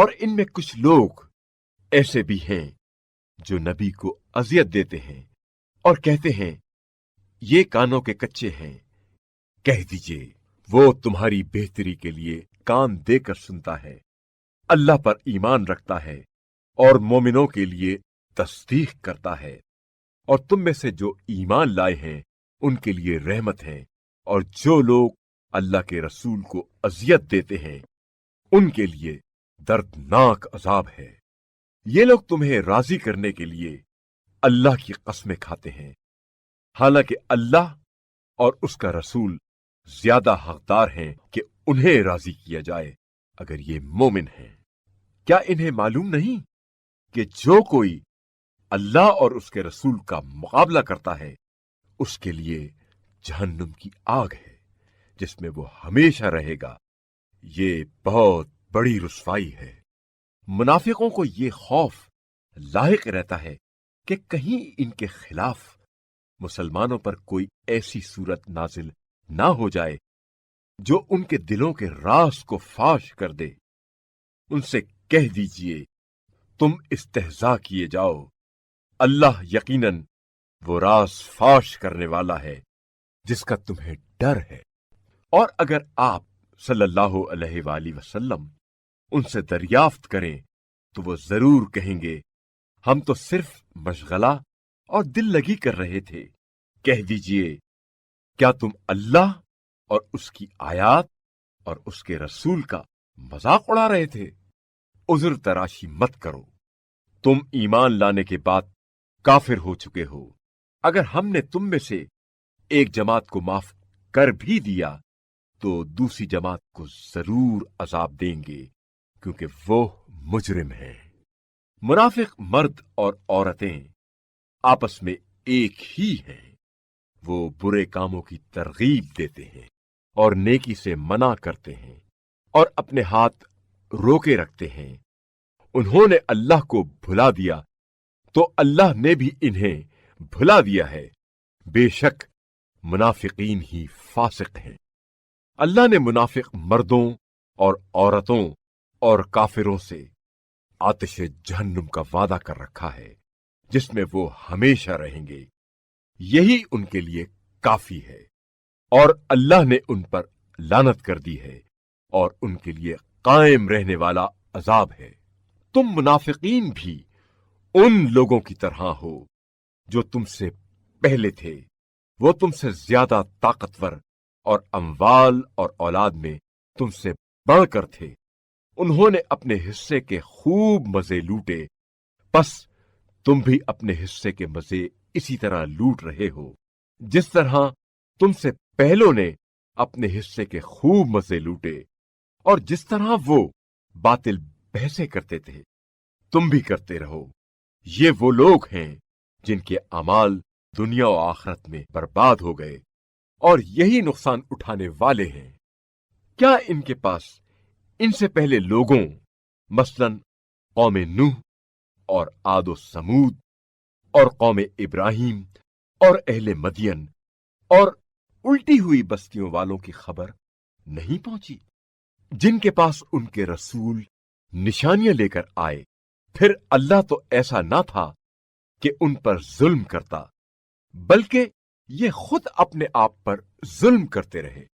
اور ان میں کچھ لوگ ایسے بھی ہیں جو نبی کو اذیت دیتے ہیں اور کہتے ہیں یہ کانوں کے کچے ہیں۔ کہہ دیجئے وہ تمہاری بہتری کے لیے کان دے کر سنتا ہے، اللہ پر ایمان رکھتا ہے اور مومنوں کے لیے تصدیق کرتا ہے، اور تم میں سے جو ایمان لائے ہیں ان کے لیے رحمت ہے، اور جو لوگ اللہ کے رسول کو اذیت دیتے ہیں ان کے لیے دردناک عذاب ہے۔ یہ لوگ تمہیں راضی کرنے کے لیے اللہ کی قسمیں کھاتے ہیں، حالانکہ اللہ اور اس کا رسول زیادہ حقدار ہیں کہ انہیں راضی کیا جائے اگر یہ مومن ہیں۔ کیا انہیں معلوم نہیں کہ جو کوئی اللہ اور اس کے رسول کا مقابلہ کرتا ہے اس کے لیے جہنم کی آگ ہے جس میں وہ ہمیشہ رہے گا، یہ بہت بڑی رسوائی ہے۔ منافقوں کو یہ خوف لاحق رہتا ہے کہ کہیں ان کے خلاف مسلمانوں پر کوئی ایسی صورت نازل نہ ہو جائے جو ان کے دلوں کے راز کو فاش کر دے۔ ان سے کہہ دیجئے تم استہزاء کیے جاؤ، اللہ یقیناً وہ راز فاش کرنے والا ہے جس کا تمہیں ڈر ہے۔ اور اگر آپ صلی اللہ علیہ وآلہ وسلم ان سے دریافت کریں تو وہ ضرور کہیں گے ہم تو صرف مشغلہ اور دل لگی کر رہے تھے۔ کہہ دیجئے کیا تم اللہ اور اس کی آیات اور اس کے رسول کا مذاق اڑا رہے تھے؟ عذر تراشی مت کرو، تم ایمان لانے کے بعد کافر ہو چکے ہو۔ اگر ہم نے تم میں سے ایک جماعت کو معاف کر بھی دیا تو دوسری جماعت کو ضرور عذاب دیں گے کیونکہ وہ مجرم ہیں۔ منافق مرد اور عورتیں آپس میں ایک ہی ہیں، وہ برے کاموں کی ترغیب دیتے ہیں اور نیکی سے منع کرتے ہیں اور اپنے ہاتھ روکے رکھتے ہیں۔ انہوں نے اللہ کو بھلا دیا تو اللہ نے بھی انہیں بھلا دیا ہے، بے شک منافقین ہی فاسق ہیں۔ اللہ نے منافق مردوں اور عورتوں اور کافروں سے آتش جہنم کا وعدہ کر رکھا ہے جس میں وہ ہمیشہ رہیں گے، یہی ان کے لیے کافی ہے، اور اللہ نے ان پر لعنت کر دی ہے اور ان کے لیے قائم رہنے والا عذاب ہے۔ تم منافقین بھی ان لوگوں کی طرح ہو جو تم سے پہلے تھے، وہ تم سے زیادہ طاقتور اور اموال اور اولاد میں تم سے بڑھ کر تھے۔ انہوں نے اپنے حصے کے خوب مزے لوٹے، پس تم بھی اپنے حصے کے مزے اسی طرح لوٹ رہے ہو جس طرح تم سے پہلوں نے اپنے حصے کے خوب مزے لوٹے، اور جس طرح وہ باطل بحثیں کرتے تھے تم بھی کرتے رہو۔ یہ وہ لوگ ہیں جن کے اعمال دنیا و آخرت میں برباد ہو گئے اور یہی نقصان اٹھانے والے ہیں۔ کیا ان کے پاس ان سے پہلے لوگوں مثلاً قوم نوح اور عاد و سمود اور قوم ابراہیم اور اہل مدین اور الٹی ہوئی بستیوں والوں کی خبر نہیں پہنچی، جن کے پاس ان کے رسول نشانیاں لے کر آئے؟ پھر اللہ تو ایسا نہ تھا کہ ان پر ظلم کرتا، بلکہ یہ خود اپنے آپ پر ظلم کرتے رہے۔